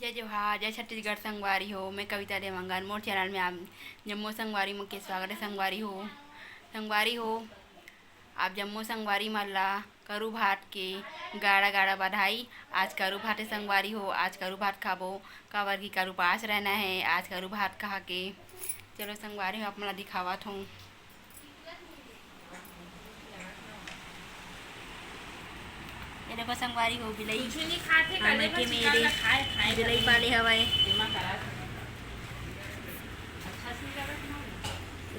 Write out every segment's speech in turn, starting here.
जय जोहार, जय छत्तीसगढ़ संगवारी हो। मैं कविता देवांगन मोर चैनल में आप जम्मू संगवारी मन के स्वागत है। संगवारी हो आप जम्मू संगवारी मन ला करू भात के गाड़ा गाड़ा बधाई। आज करू भात है संगवारी हो, आज करू भात खाबो काबर की करू पास रहना है। आज करू भात खा के चलो संगवारी हो आप मोला दिखावत हूँ। ये देखो संगवारी हो बिलई के मेरे बिलई पाले हवाए। ये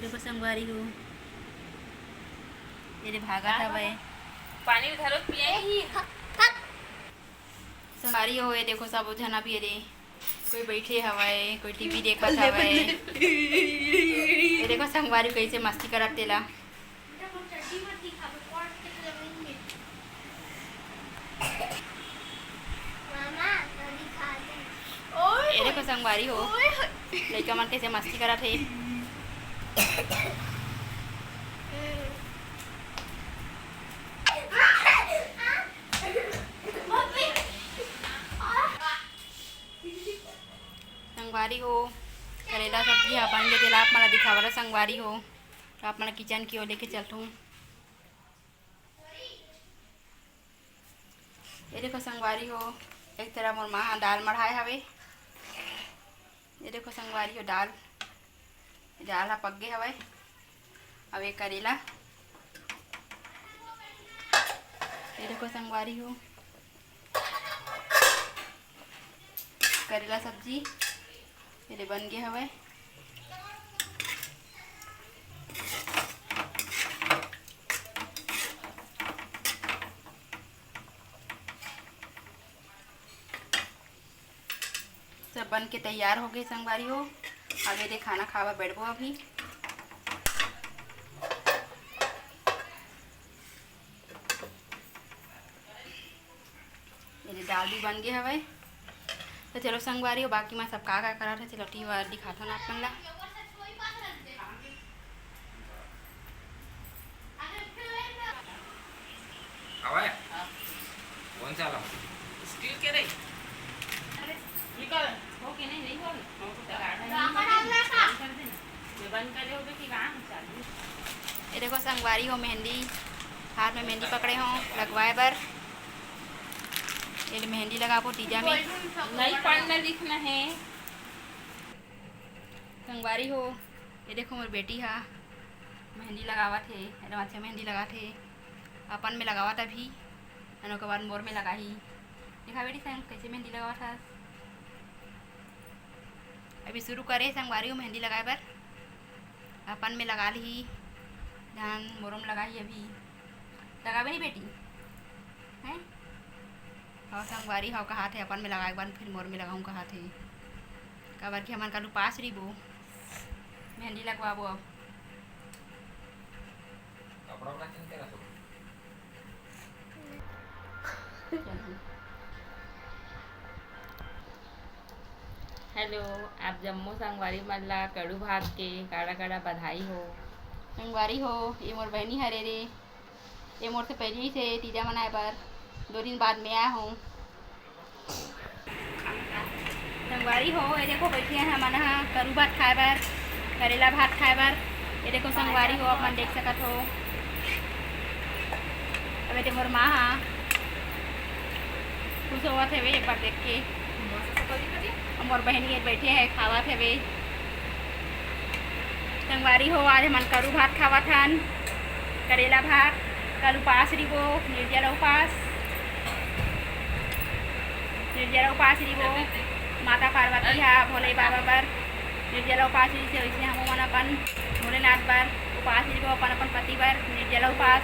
देखो संगवारी हो ये भागत हवाए पानी उधर पिए संगवारी हो। ये देखो सब जना भी रे कोई बैठे हवाए, कोई टीवी देखत हवाए। ये देखो संगवारी कैसे मस्ती करत तेला। ये देखो संगवारी हो लड़का मन कैसे मस्ती करत है। संगवारी हो करेला सब्जी अपन के तेला आप मला दिखावला संगवारी हो। तो आप मला किचन की ओर लेके चलता हूँ। ये देखो संगवारी हो एक तरह मोर माँ दाल मढ़ाए हवे। ये देखो संगवारी हो दाल हा पक गए हवे। अब एक करेला ये देखो संगवारी हो करेला सब्जी ये बन गया हवे। सब बन के तैयार हो गए संगवारी हो। आगे दे खाना खावा बैठबो अभी। ये दाल भी बन गए हवे। तो चलो संगवारी हो बाकी मैं सब का करा था चलो टी वार दिखाता हूँ आप मन ला। हवाए कौन सा ला स्टील के नहीं निकल हो के नहीं हो बंद करे हो कि कहाँ चालू। ये देखो संगवारी हो मेहंदी हाथ में मेहंदी पकड़े हो लगवाए बर। ये मेहंदी लगाबो तीजा में नहीं पढ़ना लिखना है। संगवारी हो ये देखो मोर बेटी हा मेहंदी लगावत है। एकदम अच्छा मेहंदी लगात है अपन में लगावत अभी अनो के बाद मोर में लगाही। देखा बेटी संग कैसे मेहंदी लगावत है। अभी शुरू करे संगवारी हो मेहंदी लगाए बर अपन में लगा ली ध्यान मोरों में लगाही। अभी लगावे नहीं बेटी हैं और संगवारी हाउ का हाथ है अपन में लगाए बाद फिर मोर में लगाऊँ का हाथ है काबर कि हमारे कालू पास रही वो मेहंदी लगवाबो। अब कपड़ा अपना चिंता रखो। हेलो आप जम्मू संगवारी मन ला कड़ू भात के काड़ा काड़ा बधाई हो। संगवारी हो ये मोर बहनी हरे रे ये मोर से पहले ही से तीजा मनाए पर 2 दिन बाद में आया हूँ। संगवारी हो ये देखो बैठे हैं हम करू भात खाए बर करेला भात खाए बर। ये देखो संगवारी हो अपन देख सकत हो। अब ये मोर माँ हाँ खुश होवत है एक बार देख के। मोर बहनी बैठे है खावत है वे। संगवारी हो आज मन करू भात खावत हन करेला भात कल उपास रिबो निर्जला उपास रिबो माता पार्वती हा भोले बाबा पर निर्जला उपास से वैसे हम मन अपन भोलेनाथ पर उपास रिबो अपन अपन पति पर निर्जला उपास।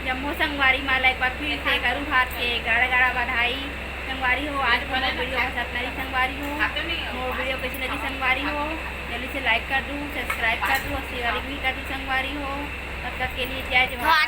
जम्मू संगवारी माला एक बार फिर से करू भात के गाड़ा गाड़ा बधाई। संगवारी हो आज को वीडियो पसंद नहीं संगवारी हो मोर वीडियो कैसी लगी संगवारी हो जल्दी से लाइक कर दूँ सब्सक्राइब कर दूँ और शेयर भी कर दूँ संगवारी हो। तब तक के लिए जय जोहार।